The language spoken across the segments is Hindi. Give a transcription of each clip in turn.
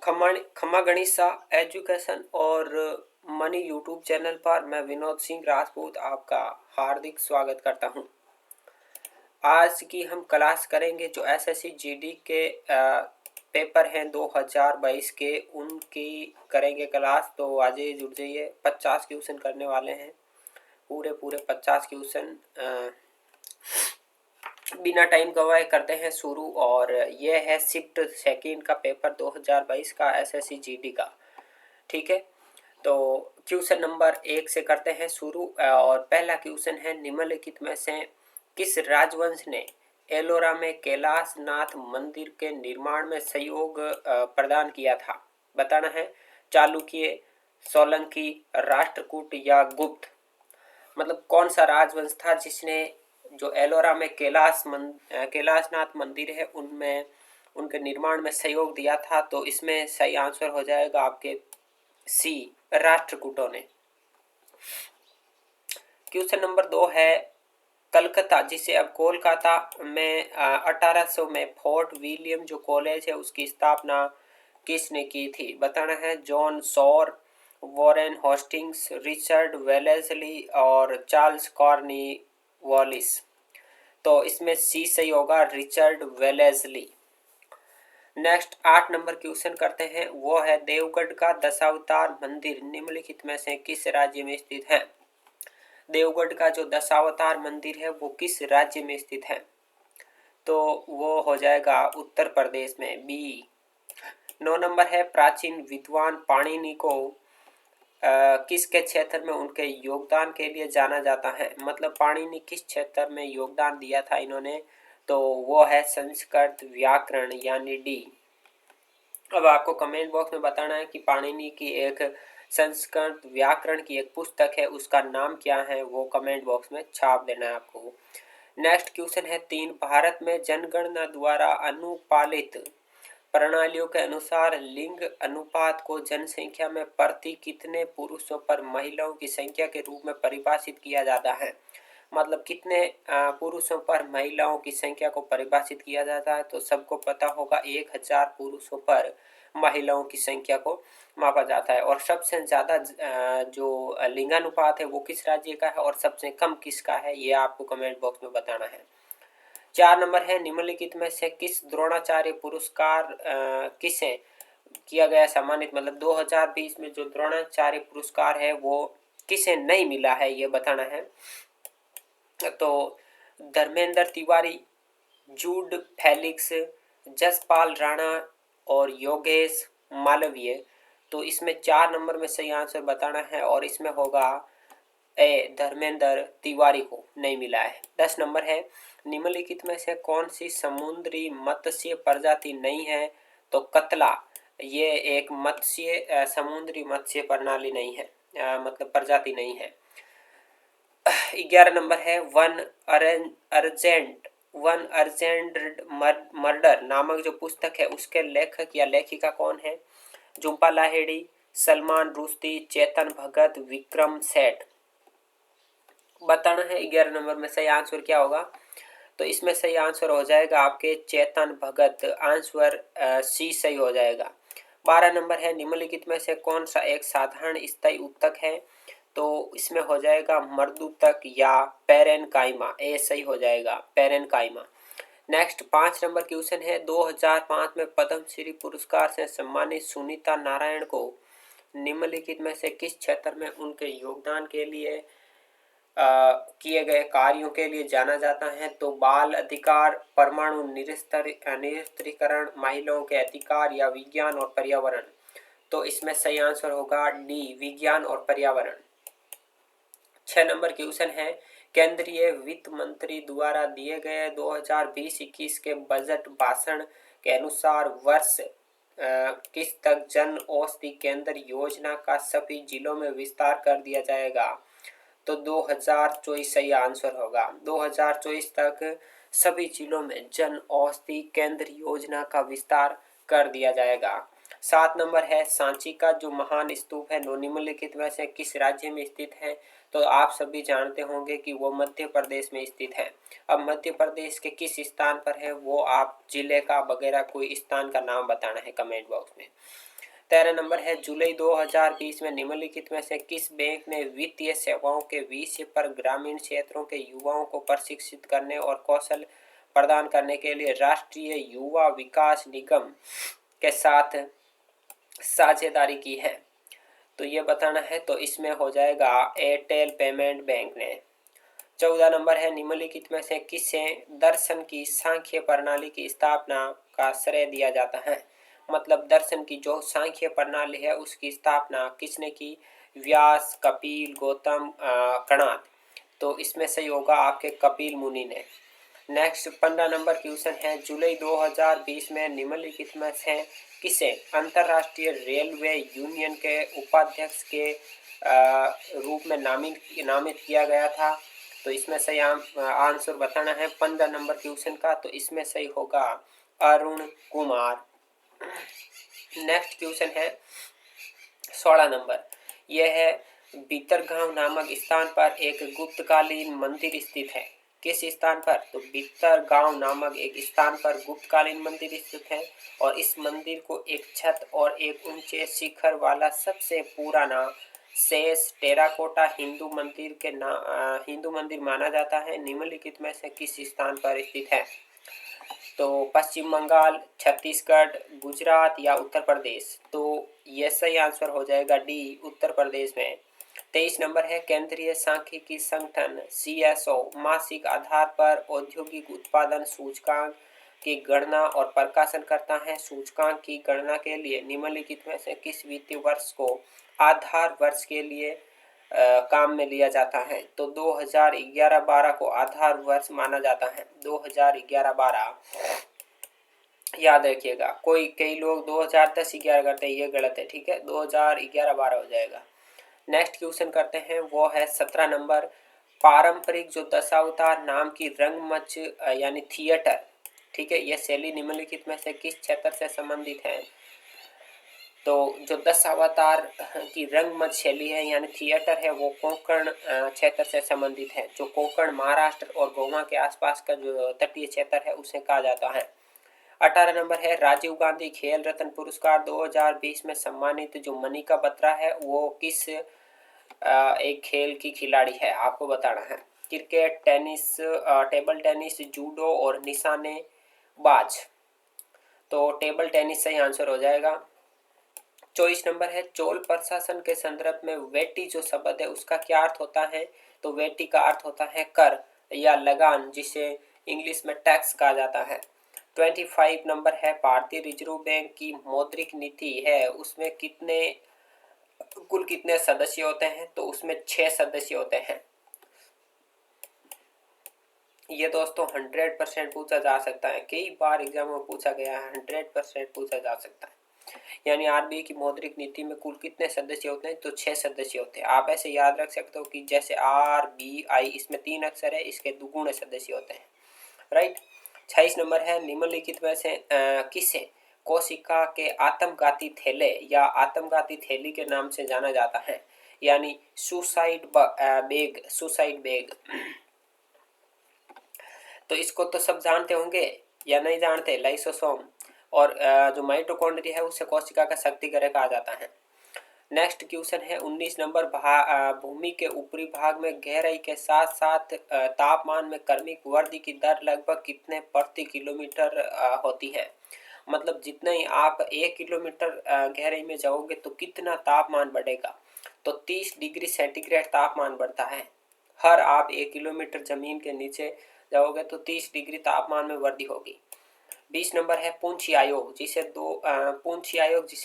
खम्मा गणिसा एजुकेशन और मनी यूट्यूब चैनल पर मैं विनोद सिंह राजपूत आपका हार्दिक स्वागत करता हूं। आज की हम क्लास करेंगे जो एसएससी जीडी के पेपर हैं 2022 के, उनकी करेंगे क्लास। तो आज ही जुड़ जाइए, 50 क्वेश्चन करने वाले हैं, पूरे 50 क्वेश्चन। बिना टाइम गवाए करते हैं शुरू। और ये है शिफ्ट सेकंड का पेपर 2022 का एसएससी जीडी का। ठीक है, तो क्वेश्चन नंबर 1 से करते हैं शुरू। और पहला क्वेश्चन है, निम्नलिखित में से किस राजवंश ने एलोरा में कैलाश नाथ मंदिर के निर्माण में सहयोग प्रदान किया था? बताना है। चालुक्य, सोलंकी, राष्ट्रकूट या गुप्त। मतलब कौन सा राजवंश था जिसने जो एलोरा में कैलाशनाथ मंदिर है उनमें उनके निर्माण में सहयोग दिया था? तो इसमें सही आंसर हो जाएगा आपके सी, राष्ट्रकूटों ने। क्वेश्चन नंबर 2 है, कलकत्ता जिसे अब कोलकाता में 1800 में फोर्ट विलियम जो कॉलेज है उसकी स्थापना किसने की थी? बताना है। John Shore, Warren Hastings, Richard Wellesley और चार्ल्स कॉर्नवालिस। तो इसमें सी सही होगा, Richard Wellesley. Next 8 number question करते हैं, वो है देवगढ़ का दशावतार मंदिर निम्नलिखित में से किस राज्य में स्थित है? देवगढ़ का जो दशावतार मंदिर है वो किस राज्य में स्थित है? तो वो हो जाएगा उत्तर प्रदेश में, बी। 9 नंबर है, प्राचीन विद्वान पाणिनि को किसके क्षेत्र में उनके योगदान के लिए जाना जाता है? मतलब पाणिनि किस क्षेत्र में योगदान दिया था इन्होंने? तो वो है संस्कृत व्याकरण, यानी डी। अब आपको कमेंट बॉक्स में बताना है कि पाणिनि की एक संस्कृत व्याकरण की एक पुस्तक है, उसका नाम क्या है, वो कमेंट बॉक्स में छाप देना है आपको। नेक्स्ट क्वेश्चन है 3, भारत में जनगणना द्वारा अनुपालित प्रणालियों के अनुसार लिंग अनुपात को जनसंख्या में प्रति कितने पुरुषों पर महिलाओं की संख्या के रूप में परिभाषित किया जाता है? मतलब कितने पुरुषों पर महिलाओं की संख्या को परिभाषित किया जाता है? तो सबको पता होगा 1000 पुरुषों पर महिलाओं की संख्या को मापा जाता है। और सबसे ज्यादा जो लिंगानुपात है वो किस राज्य का है और सबसे कम किसका है, ये आपको कमेंट बॉक्स में बताना है। 4 नंबर है, निम्नलिखित में से किस द्रोणाचार्य पुरस्कार किसे किया गया सम्मानित? मतलब 2020 में जो द्रोणाचार्य पुरस्कार है वो किसे नहीं मिला है, ये बताना है। तो धर्मेंद्र तिवारी, जूड फेलिक्स, जसपाल राणा और योगेश मालवीय। तो इसमें 4 नंबर में सही आंसर बताना है और इसमें होगा ए, धर्मेंद्र तिवारी को नहीं मिला है। 10 नंबर है, निम्नलिखित में से कौन सी समुद्री मत्स्य प्रजाति नहीं है? तो कतला, ये एक मत्स्य समुद्री मत्स्य प्रणाली नहीं है, मतलब प्रजाति नहीं है। 11 नंबर है, वन अर्जेंट मर्डर नामक जो पुस्तक है उसके लेखक या लेखिका कौन है? झुम्पा लाहिड़ी, सलमान रुश्दी, चेतन भगत, विक्रम सेठ। बताना है 11 नंबर में सही आंसर क्या होगा? तो इसमें सही आंसर हो जाएगा आपके चेतन भगत, आंसर सी सही हो जाएगा। 12 नंबर है, निम्नलिखित में से कौन सा एक साधारण स्थायी उत्तक है? तो इसमें हो जाएगा मर्दूतक या पेरेनकाइमा, ए सही हो जाएगा, पेरेनकाइमा। नेक्स्ट 5 नंबर क्वेश्चन है, 2005 में पद्मश्री पुरस्कार से सम्मानित सुनीता नारायण को निम्नलिखित में से किस क्षेत्र में उनके योगदान के लिए किए गए कार्यों के लिए जाना जाता है? तो बाल अधिकार, परमाणु निरस्त्रीकरण, महिलाओं के अधिकार या विज्ञान और पर्यावरण। तो इसमें सही आंसर होगा डी, विज्ञान और पर्यावरण। 6 नंबर क्वेश्चन है, केंद्रीय वित्त मंत्री द्वारा दिए गए 2020-21 के बजट भाषण के अनुसार वर्ष किस तक जन औषधि केंद्र योजना का सभी जिलों में विस्तार कर दिया जाएगा? तो 2024 सही आंसर होगा। 2024 तक सभी जिलों में जन औषधि केंद्र योजना का विस्तार कर दिया जाएगा। 7 नंबर है, सांची का जो महान स्तूप है निम्नलिखित में से किस राज्य में स्थित है? तो आप सभी जानते होंगे कि वो मध्य प्रदेश में स्थित है। अब मध्य प्रदेश के किस स्थान पर है वो आप जिले का वगैरह कोई स्थान का नाम बताना है कमेंट बॉक्स में। 13 नंबर है जुलाई 2020 में निम्नलिखित में से किस बैंक ने वित्तीय सेवाओं के विषय पर ग्रामीण क्षेत्रों के युवाओं को प्रशिक्षित करने और कौशल प्रदान करने के लिए राष्ट्रीय युवा विकास निगम के साथ साझेदारी की है? तो ये बताना है, तो इसमें हो जाएगा एयरटेल पेमेंट बैंक ने। 14 नंबर है निम्नलिखित में से किसे दर्शन की सांख्य प्रणाली की स्थापना का श्रेय दिया जाता है? मतलब दर्शन की जो सांख्य प्रणाली है उसकी स्थापना किसने की? व्यास, कपिल, गौतम, कणाद। तो इसमें सही होगा आपके कपिल मुनि ने। नेक्स्ट 15 नंबर क्वेश्चन है जुलाई 2020 में निम्नलिखित में से किसे अंतर्राष्ट्रीय रेलवे यूनियन के उपाध्यक्ष के रूप में नामित किया गया था? तो इसमें सही आंसर बताना है 15 नंबर क्वेश्चन का, तो इसमें सही होगा अरुण कुमार। नेक्स्ट क्वेश्चन है 16 नंबर, यह है बीतरगांव नामक स्थान पर एक गुप्तकालीन मंदिर स्थित है। किस स्थान पर? तो बीतरगांव नामक एक स्थान पर गुप्तकालीन मंदिर स्थित है और इस मंदिर को एक छत और एक ऊंचे शिखर वाला सबसे पुराना शेष टेराकोटा हिंदू मंदिर माना जाता है। निम्नलिखित में से किस स्थान पर स्थित है? तो पश्चिम बंगाल, छत्तीसगढ़, गुजरात या उत्तर प्रदेश। तो ये सही आंसर हो जाएगा डी, उत्तर प्रदेश में। 23 नंबर है केंद्रीय सांख्यिकी संगठन CSO मासिक आधार पर औद्योगिक उत्पादन सूचकांक की गणना और प्रकाशन करता है। सूचकांक की गणना के लिए निम्नलिखित में से किस वित्तीय वर्ष को आधार वर्ष के लिए काम में लिया जाता है? तो 2011-12 को आधार वर्ष माना जाता है। 2011-12 याद रखिएगा। कई लोग 2010-11 करते हैं, ये गलत है, ठीक है। 2011-12 हो जाएगा। नेक्स्ट क्वेश्चन करते हैं, वो है 17 नंबर, पारंपरिक जो दशावतार नाम की रंगमंच यानी थिएटर, ठीक है, यह शैली निम्नलिखित में से किस क्षेत्र से संबंधित है? तो जो दशावतार की रंगमंच शैली है यानी थिएटर है वो कोंकण क्षेत्र से संबंधित है। जो कोंकण, महाराष्ट्र और गोवा के आसपास का जो तटीय क्षेत्र है उसे कहा जाता है। 18 नंबर है राजीव गांधी खेल रत्न पुरस्कार 2020 में सम्मानित जो मनिका बत्रा है वो किस एक खेल की खिलाड़ी है? आपको बताना है। Cricket, tennis, table tennis, judo और निशानेबाज। तो टेबल टेनिस सही आंसर हो जाएगा। 24 नंबर है चोल प्रशासन के संदर्भ में वेटी जो शब्द है उसका क्या अर्थ होता है? तो वेटी का अर्थ होता है कर या लगान, जिसे इंग्लिश में टैक्स कहा जाता है। 25 नंबर है भारतीय रिजर्व बैंक की मौद्रिक नीति है उसमें कुल कितने सदस्य होते हैं? तो उसमें 6 सदस्य होते हैं। ये दोस्तों 100% पूछा जा सकता है, कई बार एग्जाम में पूछा गया है, 100% पूछा जा सकता है। यानी आरबीआई की मौद्रिक नीति में कुल कितने सदस्य होते हैं? तो 6 सदस्य होते हैं। आप ऐसे याद रख सकते हो कि जैसे RBI, इसमें 3 अक्षर है, इसके दुगुने सदस्य होते हैं, राइट। 26 नंबर है निम्नलिखित में से किसे कोशिका के आत्मघाती थैले या आत्मघाती थैली के नाम से जाना जाता है? यानी सुसाइड बैग। तो इसको तो सब जानते होंगे या नहीं जानते? लाइसोसोम। और जो माइटोकॉन्ड्रिया है उसे कोशिका का शक्ति ग्रह कहा जाता है। नेक्स्ट क्वेश्चन है 19 नंबर, भूमि के ऊपरी भाग में गहराई के साथ साथ तापमान में क्रमिक वृद्धि की दर लगभग कितने प्रति किलोमीटर होती है? मतलब जितना ही आप 1 किलोमीटर गहराई में जाओगे तो कितना तापमान बढ़ेगा? तो 30 डिग्री सेंटीग्रेड तापमान बढ़ता है। हर आप 1 किलोमीटर जमीन के नीचे जाओगे तो 30 डिग्री तापमान में वृद्धि होगी। 20 नंबर है पूंछी आयोग, जिसे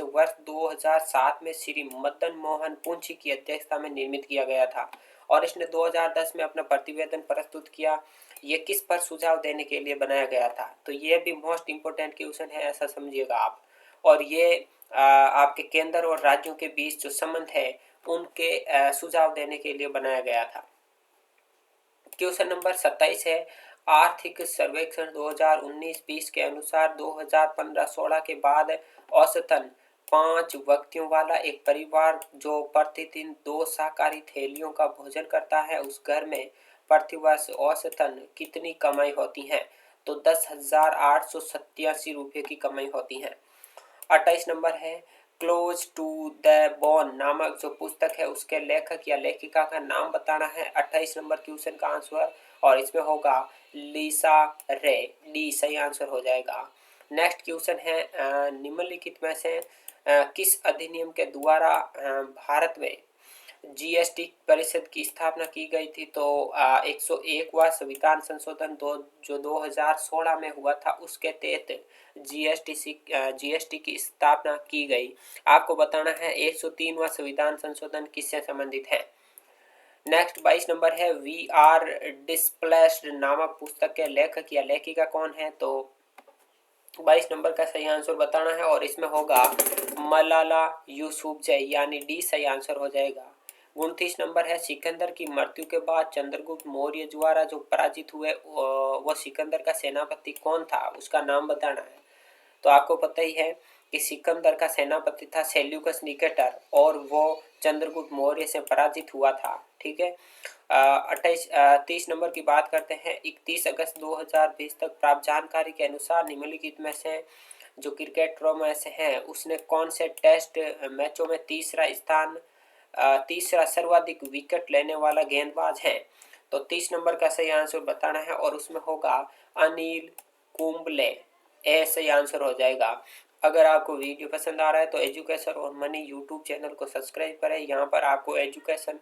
वर्ष 2007 में श्री मदन मोहन पूंछी की अध्यक्षता में निर्मित किया गया था और इसने 2010 में अपना प्रतिवेदन प्रस्तुत किया। ये किस पर सुझाव देने के लिए बनाया गया था? तो ये भी मोस्ट इंपोर्टेंट क्वेश्चन है, ऐसा समझिएगा आप। और ये आपके केंद्र और राज्यों के बीच जो संबंध है उनके सुझाव देने के लिए बनाया गया था। क्वेश्चन नंबर 27 है आर्थिक सर्वेक्षण 2019-20 के अनुसार 2015-16 के बाद औसतन 5 व्यक्तियों वाला एक परिवार जो प्रतिदिन 2 शाकाहारी थैलियों का भोजन करता है उस घर में प्रतिवर्ष औसतन कितनी कमाई होती है? तो 10,887 रुपये की कमाई होती है। 28 नंबर है क्लोज टू द बोन नामक जो पुस्तक है उसके लेखक या लेखिका का नाम बताना है। 28 नंबर क्वेश्चन का आंसर, और इसमें होगा लीसा रे, डी सही आंसर हो जाएगा। नेक्स्ट क्वेश्चन है निम्नलिखित में से किस अधिनियम के द्वारा भारत में जीएसटी परिषद की स्थापना की गई थी? तो 101वां संविधान संशोधन जो 2016 में हुआ था उसके तहत जीएसटी की स्थापना की गई। आपको बताना है 103वां संविधान संशोधन किससे संबंधित है। नेक्स्ट 22 नंबर है वी आर डिस्प्लेस्ड नामक पुस्तक के लेखक या लेखिका कौन है? तो 22 नंबर का सही आंसर बताना है, और इसमें होगा मलाला यूसुफजई, यानी डी सही आंसर हो जाएगा। 29 नंबर है सिकंदर की मृत्यु के बाद चंद्रगुप्त मौर्य द्वारा जो पराजित हुए वो सिकंदर का सेनापति कौन था, उसका नाम बताना है। तो आपको पता ही है कि सिकंदर का सेनापति था सेल्यूकस निकेटर, और वो चंद्रगुप्त मौर्य से पराजित हुआ था। ठीक है। 30 नंबर की बात करते हैं। 31 अगस्त 2020 तक प्राप्त जानकारी के अनुसार निम्नलिखित में से जो क्रिकेटरों में से है उसने कौन से टेस्ट मैचों में तीसरा सर्वाधिक विकेट लेने वाला गेंदबाज है? तो 30 नंबर का सही आंसर बताना है, और उसमें होगा अनिल कुंबले, ए सही आंसर हो जाएगा। अगर आपको वीडियो पसंद आ रहा है तो एजुकेशन और मनी यूट्यूब चैनल को सब्सक्राइब करें। यहाँ पर आपको एजुकेशन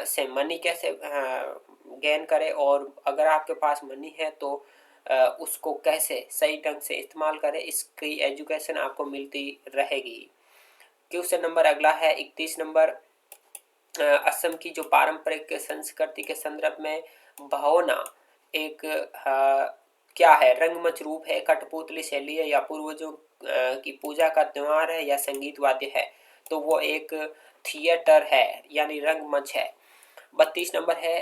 से मनी कैसे गेन करें, और अगर आपके पास मनी है तो उसको कैसे सही ढंग से इस्तेमाल करें, इसकी एजुकेशन आपको मिलती रहेगी। क्वेश्चन नंबर अगला है 31 नंबर। असम की जो पारंपरिक संस्कृति के संदर्भ में भावना एक क्या है? रंगमंच रूप है, कठपुतली शैली है, या पूर्वजों की पूजा का त्योहार है, या संगीत वाद्य है? तो वो एक थिएटर है, यानी रंगमंच है। 32 नंबर है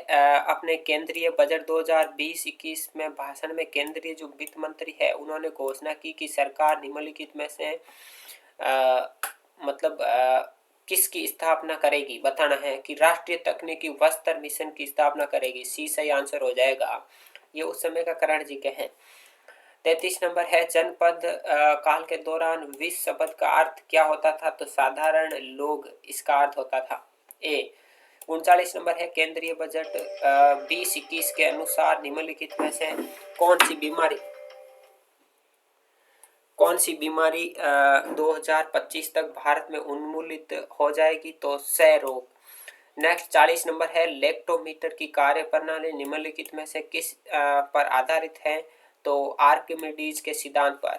अपने केंद्रीय बजट 2020-21 में भाषण में केंद्रीय जो वित्त मंत्री है उन्होंने घोषणा की कि सरकार निम्नलिखित में से किसकी स्थापना करेगी? बताना है कि राष्ट्रीय तकनीकी वस्त्र मिशन की स्थापना करेगी, सी सही आंसर हो जाएगा। ये उस समय का करण जी के हैं। 33 नंबर है जनपद काल के दौरान विश्व शब्द का अर्थ क्या होता था? तो साधारण लोग इसका अर्थ होता था, ए। 39 नंबर है केंद्रीय बजट 20-21 के अनुसार निम्नलिखित में से कौन सी बीमारी 2025 तक भारत में उन्मूलित हो जाएगी? तो क्षय रोग। नेक्स्ट 40 नंबर है लेक्टोमीटर की कार्य प्रणाली निम्नलिखित में से किस पर आधारित है? तो आर्किमिडीज के सिद्धांत पर।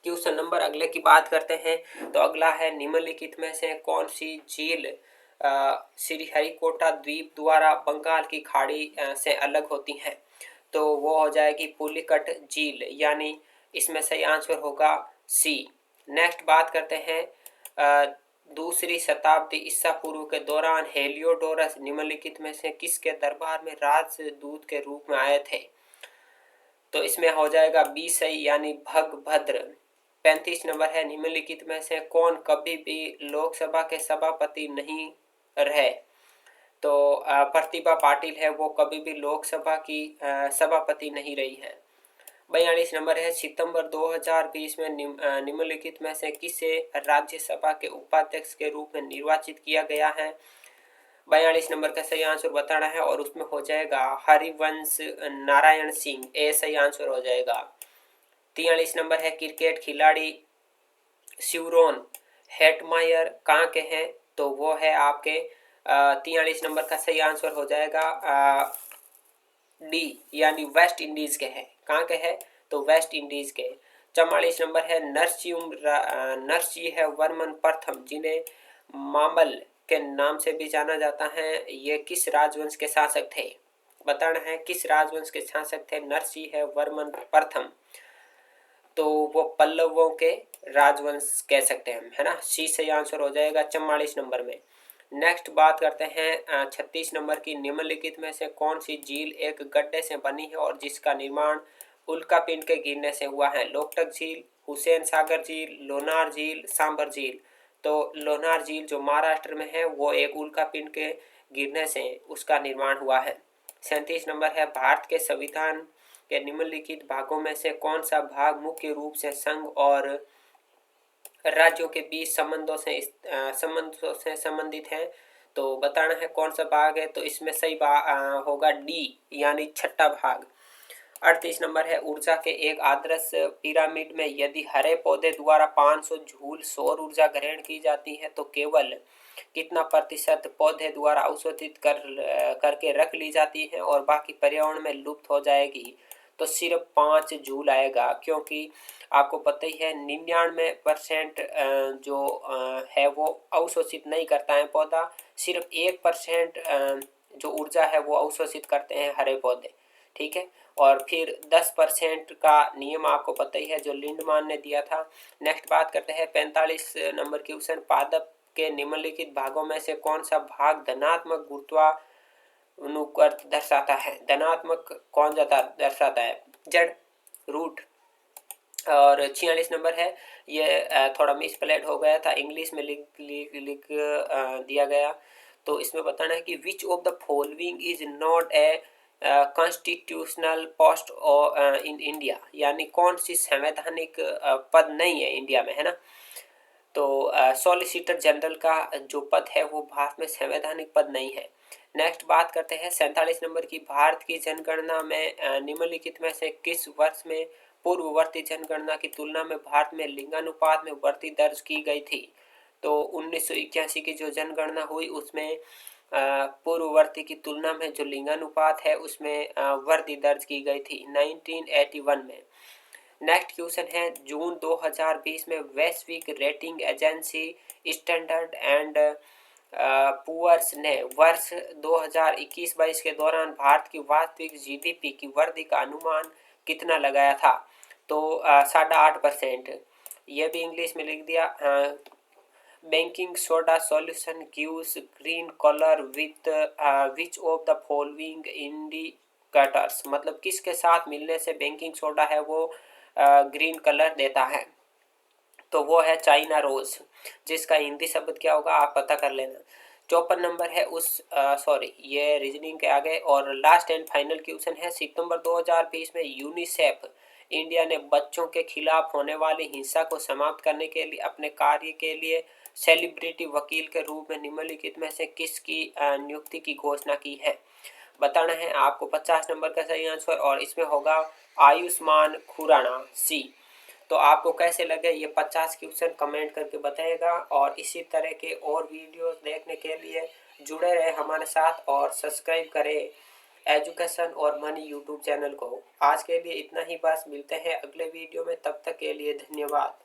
क्वेश्चन नंबर अगले की बात करते हैं। तो अगला है निम्नलिखित में से कौन सी झील श्रीहरिकोटा द्वीप द्वारा बंगाल की खाड़ी से अलग होती हैं? तो वो हो जाएगी पुलिकट झील, यानी इसमें सही आंसर होगा सी। नेक्स्ट बात करते हैं दूसरी शताब्दी ईसा पूर्व के दौरान हेलियोडोरस निम्नलिखित में से किसके दरबार में राजदूत के रूप में आए थे? तो इसमें हो जाएगा बी सही, यानी भगभद्र। 35 नंबर है निम्नलिखित में से कौन कभी भी लोकसभा के सभापति नहीं रहे? तो प्रतिभा पाटिल है, वो कभी भी लोकसभा की सभापति नहीं रही है। 42 नंबर है सितंबर 2020 में निम्नलिखित में से किसे राज्यसभा के उपाध्यक्ष के रूप में निर्वाचित किया गया है? 42 नंबर का सही आंसर बताना है, और उसमें हो जाएगा हरिवंश नारायण सिंह, ए सही आंसर हो जाएगा। 43 नंबर है क्रिकेट खिलाड़ी शिवरोन हेटमायर कहाँ के हैं? तो वो है आपके 43 नंबर का सही आंसर हो जाएगा डी, यानी वेस्ट इंडीज के हैं। कहाँ के हैं? तो वेस्ट इंडीज के। 44 नंबर है नरसिंह वर्मन प्रथम, जिन्हें मामल के नाम से भी जाना जाता है, ये किस राजवंश के शासक थे? बताना है किस राजवंश के शासक थे नरसिंह वर्मन प्रथम? तो वो पल्लवों के राजवंश कह सकते हैं हम, है ना। सी सही आंसर हो जाएगा 44 नंबर में। नेक्स्ट बात करते हैं 36 नंबर की। निम्नलिखित में से कौन सी झील एक गड्ढे से बनी है और जिसका निर्माण उल्कापिंड के गिरने से हुआ है? लोकटक झील, हुसैन सागर झील, लोनार झील, सांभर झील। तो लोनार झील जो महाराष्ट्र में है वो एक उल्कापिंड के गिरने से उसका निर्माण हुआ है। 37 नंबर है भारत के संविधान के निम्नलिखित भागों में से कौन सा भाग मुख्य रूप से संघ और राज्यों के बीच संबंधों से संबंधित है। तो बताना है कौन सा भाग है, तो इसमें सही होगा डी यानी छठा भाग। 38 नंबर है, ऊर्जा के एक आदर्श पिरामिड में यदि हरे पौधे द्वारा 500 जूल सौर ऊर्जा ग्रहण की जाती है तो केवल कितना प्रतिशत पौधे द्वारा अवशोषित करके रख ली जाती है और बाकी पर्यावरण में लुप्त हो जाएगी, तो सिर्फ 5 जूल आएगा। क्योंकि आपको पता ही है 99% जो है वो अवशोषित नहीं करता है पौधा, सिर्फ 1% जो ऊर्जा है वो अवशोषित करते हैं हरे पौधे। ठीक है, और फिर 10% का नियम आपको पता ही है जो लिंडमान ने दिया था। नेक्स्ट बात करते हैं 45 नंबर की क्वेश्चन, पादप के निम्नलिखित भागों में से कौन सा भाग धनात्मक गुरुत्वानुकर्ष दर्शाता है। धनात्मक कौन जाता दर्शाता है, जड़, रूट। और 46 नंबर है, ये थोड़ा मिसप्लेड हो गया था, इंग्लिश में लिख दिया गया। तो इसमें बताना है कि which of the following is not a constitutional post in India, यानी कौन सी संवैधानिक पद नहीं है इंडिया में, है ना। तो सॉलिसिटर जनरल का जो पद है वो भारत में संवैधानिक पद नहीं है। नेक्स्ट बात करते हैं 47 नंबर की, भारत की जनगणना में निम्नलिखित में से किस वर्ष में पूर्ववर्ती जनगणना की तुलना में भारत में लिंगानुपात में वृद्धि दर्ज की गई थी। तो 1981 की जो जनगणना हुई उसमें पूर्ववर्ती की तुलना में जो लिंगानुपात है उसमें वृद्धि दर्ज की गई थी 1981 में। नेक्स्ट क्वेश्चन है, जून 2020 में वैश्विक rating agency Standard and Poor's ने वर्ष 2021-22 के दौरान भारत की वास्तविक जीडीपी की वृद्धि का अनुमान कितना लगाया था। तो 8.5%। यह भी इंग्लिश में लिख दिया। Baking soda solution gives green colour with which of the following indicators, मतलब किसके साथ मिलने से बेकिंग सोडा है वो ग्रीन कलर देता है। तो वो है चाइना रोज, जिसका हिंदी शब्द क्या होगा आप पता कर लेना। 54 नंबर है ये रीजनिंग के आगे। और लास्ट एंड फाइनल क्वेश्चन है, सितंबर 2020 में यूनिसेफ इंडिया ने बच्चों के खिलाफ होने वाली हिंसा को समाप्त करने के लिए अपने कार्य के लिए सेलिब्रिटी वकील के रूप में निम्नलिखित में से किसकी नियुक्ति की घोषणा की है। बताना है आपको 50 नंबर का सही आंसर, और इसमें होगा आयुष्मान खुराना, सी। तो आपको कैसे लगे ये 50 क्वेश्चन कमेंट करके बताइएगा, और इसी तरह के और वीडियोस देखने के लिए जुड़े रहे हमारे साथ और सब्सक्राइब करें एजुकेशन और मनी यूट्यूब चैनल को। आज के लिए इतना ही, बस मिलते हैं अगले वीडियो में, तब तक के लिए धन्यवाद।